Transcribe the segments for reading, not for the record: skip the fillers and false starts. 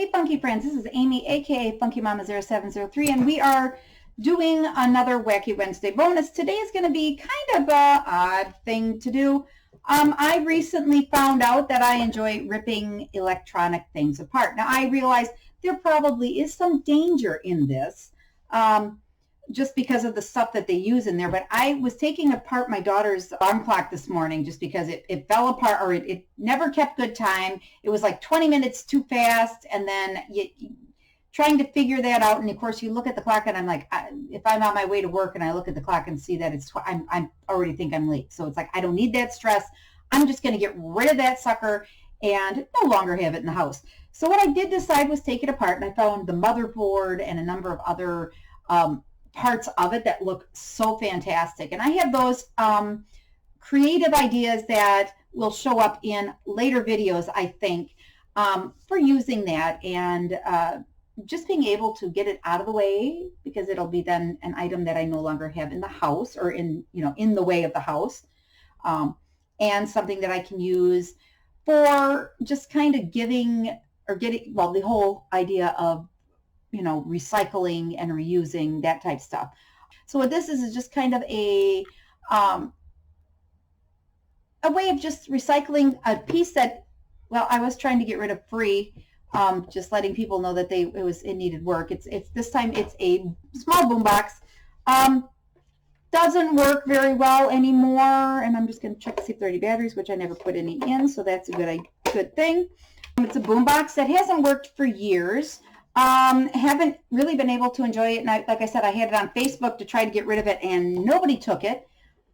Hey Funky Friends, this is Amy, aka Funky Mama 0703, and we are doing another Wacky Wednesday bonus. Today is going to be kind of a odd thing to do. I recently found out that I enjoy ripping electronic things apart. Now I realize there probably is some danger in this, just because of the stuff that they use in there. But I was taking apart my daughter's alarm clock this morning just because it fell apart, or it never kept good time. It was like 20 minutes too fast, and then trying to figure that out. And of course you look at the clock and I'm like, if I'm on my way to work and I look at the clock and see that it's, I already think I'm late. So it's like, I don't need that stress. I'm just going to get rid of that sucker and no longer have it in the house. So what I did decide was take it apart, and I found the motherboard and a number of other parts of it that look so fantastic. And I have those creative ideas that will show up in later videos, I think, for using that and just being able to get it out of the way, because it'll be then an item that I no longer have in the house, or in the way of the house, and something that I can use for just kind of giving or getting, well, the whole idea of recycling and reusing, that type stuff. So what this is just kind of a way of just recycling a piece that, well, I was trying to get rid of free, just letting people know that it needed work. It's this time it's a small boombox. Doesn't work very well anymore, and I'm just going to check to see if there are any batteries, which I never put any in, so that's a good thing. It's a boombox that hasn't worked for years. Haven't really been able to enjoy it. And like I said, I had it on Facebook to try to get rid of it, and nobody took it.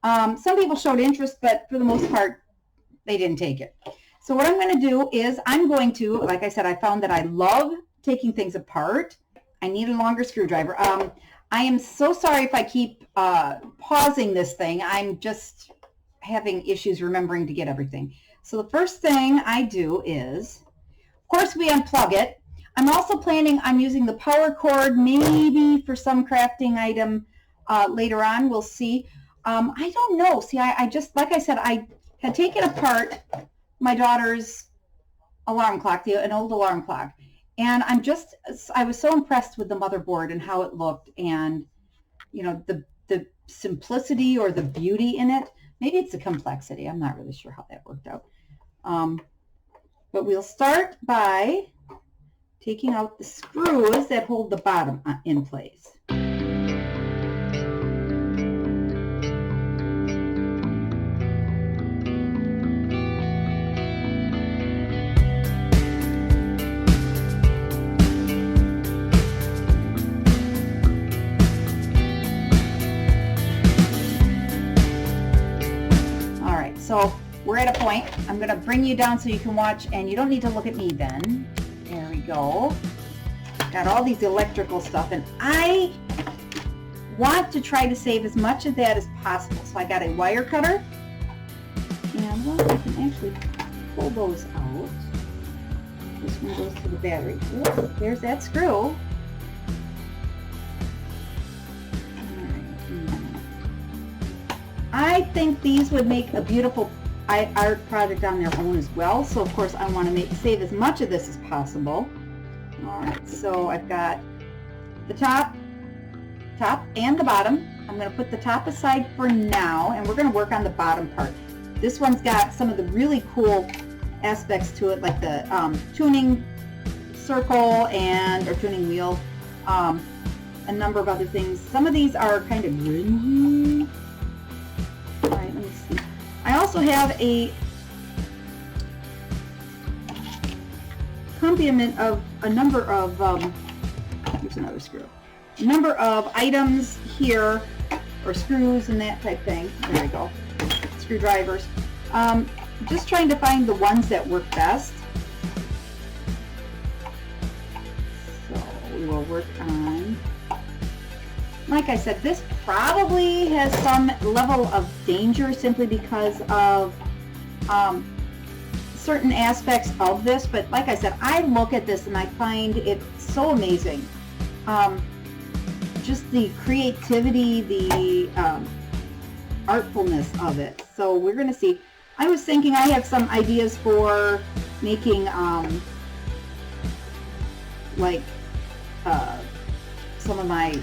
Some people showed interest, but for the most part, they didn't take it. So what I'm going to do is I'm going to, like I said, I found that I love taking things apart. I need a longer screwdriver. I am so sorry if I keep pausing this thing. I'm just having issues remembering to get everything. So the first thing I do is, of course, we unplug it. I'm also planning on using the power cord maybe for some crafting item later on. We'll see. I don't know. See, I just, like I said, I had taken apart my daughter's alarm clock, an old alarm clock. And I was so impressed with the motherboard and how it looked, and, the simplicity or the beauty in it. Maybe it's the complexity. I'm not really sure how that worked out. But we'll start by taking out the screws that hold the bottom in place. All right, so we're at a point. I'm going to bring you down so you can watch, and you don't need to look at me then. There we go. Got all these electrical stuff, and I want to try to save as much of that as possible. So I got a wire cutter, and well, I can actually pull those out. This one goes to the battery. Oops, there's that screw. I think these would make a beautiful art project on their own as well. So of course I want to save as much of this as possible. All right, so I've got the top and the bottom. I'm going to put the top aside for now, and we're going to work on the bottom part. This one's got some of the really cool aspects to it, like the tuning circle or tuning wheel, a number of other things. Some of these are kind of grungy. All right, let me see. I also have a accompaniment of a number of, here's another screw, a number of items here, or screws and that type thing. There we go, screwdrivers. Just trying to find the ones that work best. So we will work on, like I said, this probably has some level of danger simply because of certain aspects of this, but like I said, I look at this and I find it so amazing. Just the creativity, the artfulness of it. So we're going to see. I was thinking I have some ideas for making like some of my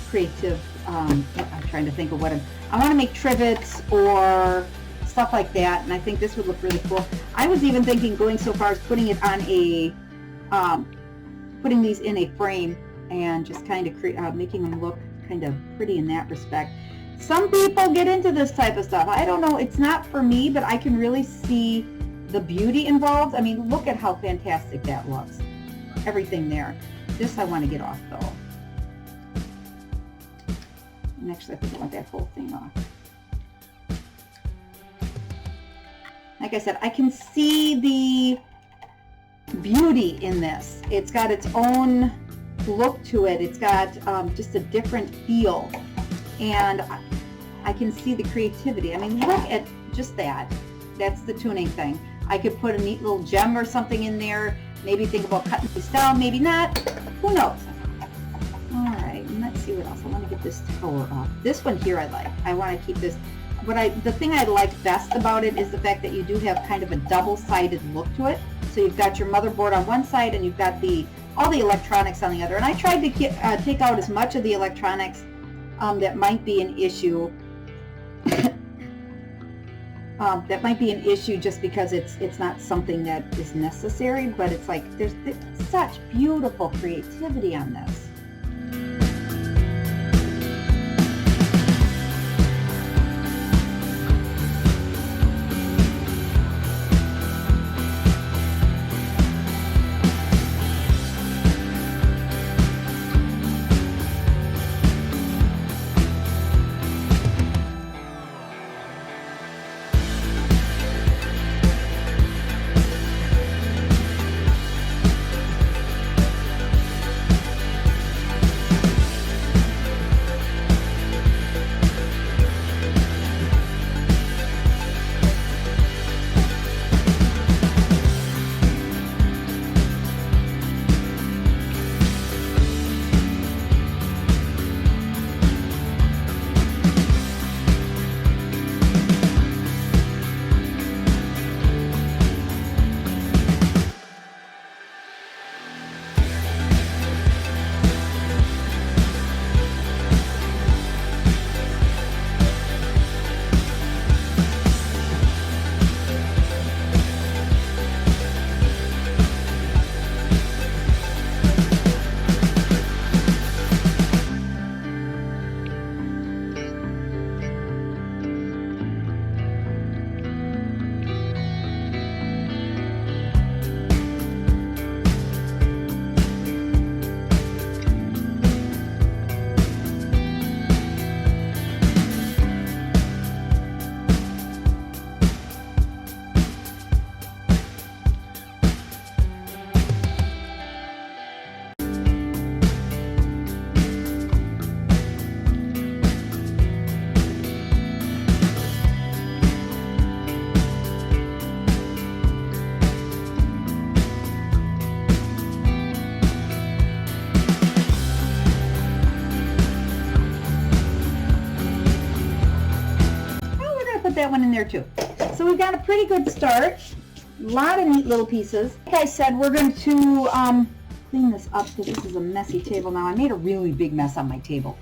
creative, I'm trying to think of what I want to make trivets or stuff like that, and I think this would look really cool. I was even thinking going so far as putting it on a, putting these in a frame and just kind of making them look kind of pretty in that respect. Some people get into this type of stuff. I don't know, it's not for me, but I can really see the beauty involved. I mean, look at how fantastic that looks. Everything there. This I want to get off though. And actually, I think I want that whole thing off. Like I said, I can see the beauty in this. It's got its own look to it. It's got just a different feel. And I can see the creativity. I mean, look at just that. That's the tuning thing. I could put a neat little gem or something in there. Maybe think about cutting this down, maybe not. Who knows? All right, and let's see what else. I want to get this tower off. This one here I like. I want to keep this. The thing I like best about it is the fact that you do have kind of a double-sided look to it. So you've got your motherboard on one side and you've got all the electronics on the other. And I tried to take out as much of the electronics that might be an issue. That might be an issue just because it's not something that is necessary, but it's like there's such beautiful creativity on this. That one in there too. So we've got a pretty good start. A lot of neat little pieces. Like I said, we're going to clean this up because this is a messy table now. I made a really big mess on my table.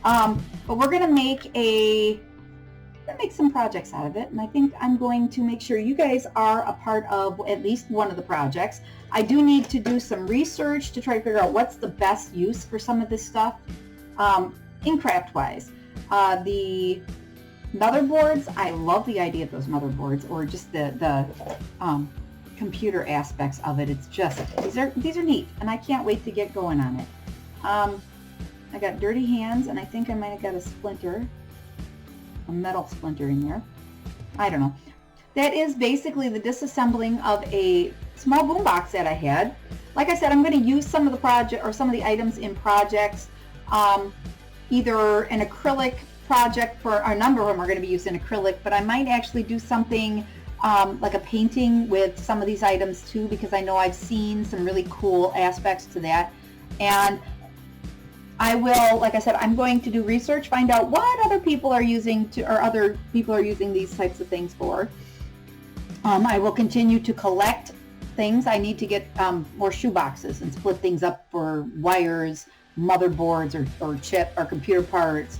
But we're going to make some projects out of it, and I think I'm going to make sure you guys are a part of at least one of the projects. I do need to do some research to try to figure out what's the best use for some of this stuff in craft-wise. The motherboards, I love the idea of those motherboards, or just the computer aspects of it. It's just, these are neat, and I can't wait to get going on it. I got dirty hands, and I think I might have got a metal splinter in there. I don't know. That is basically the disassembling of a small boombox that I had. Like I said, I'm going to use some of the project or some of the items in projects, either an acrylic project for a number of them are going to be used in acrylic, but I might actually do something like a painting with some of these items too, because I know I've seen some really cool aspects to that. And I will, like I said, I'm going to do research, find out what other people are using these types of things for. I will continue to collect things. I need to get more shoe boxes and split things up for wires, motherboards, or chip or computer parts,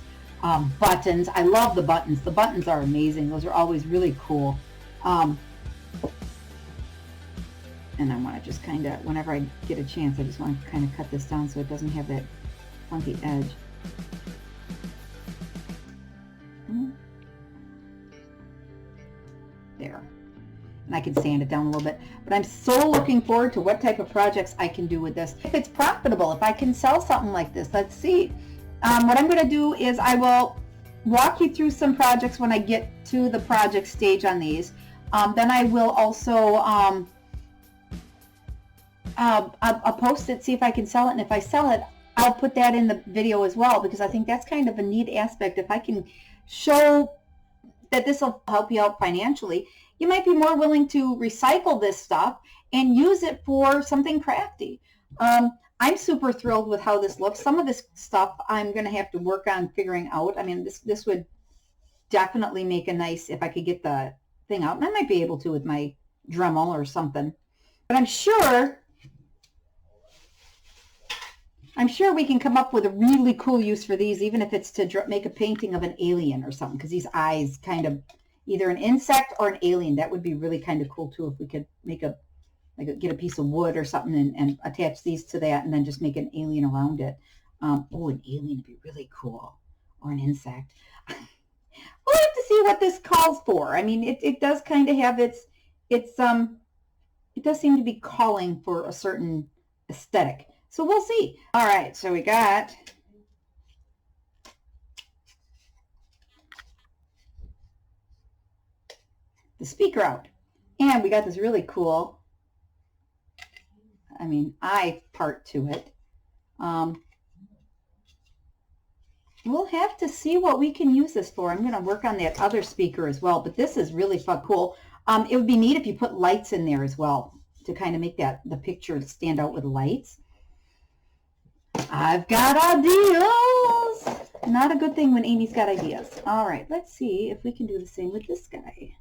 buttons. I love the buttons. The buttons are amazing. Those are always really cool. And I want to just kind of, whenever I get a chance, I just want to kind of cut this down so it doesn't have that funky edge. There. And I can sand it down a little bit. But I'm so looking forward to what type of projects I can do with this. If it's profitable, if I can sell something like this, let's see. What I'm going to do is I will walk you through some projects when I get to the project stage on these. Then I will also I'll post it, see if I can sell it, and if I sell it, I'll put that in the video as well, because I think that's kind of a neat aspect. If I can show that this will help you out financially, you might be more willing to recycle this stuff and use it for something crafty. I'm super thrilled with how this looks. Some of this stuff I'm going to have to work on figuring out. I mean, this would definitely make a nice, if I could get the thing out, and I might be able to with my Dremel or something. But I'm sure we can come up with a really cool use for these, even if it's to make a painting of an alien or something, because these eyes kind of, either an insect or an alien, that would be really kind of cool too, if we could make get a piece of wood or something and attach these to that and then just make an alien around it. Oh, an alien would be really cool, or an insect. We'll have to see what this calls for. I mean, it does kind of have it does seem to be calling for a certain aesthetic. So we'll see. All right, so we got the speaker out. And we got this really cool, eye part to it. We'll have to see what we can use this for. I'm going to work on that other speaker as well, but this is really fun, cool. It would be neat if you put lights in there as well to kind of make the picture stand out with lights. I've got ideas. Not a good thing when Amy's got ideas. All right, let's see if we can do the same with this guy.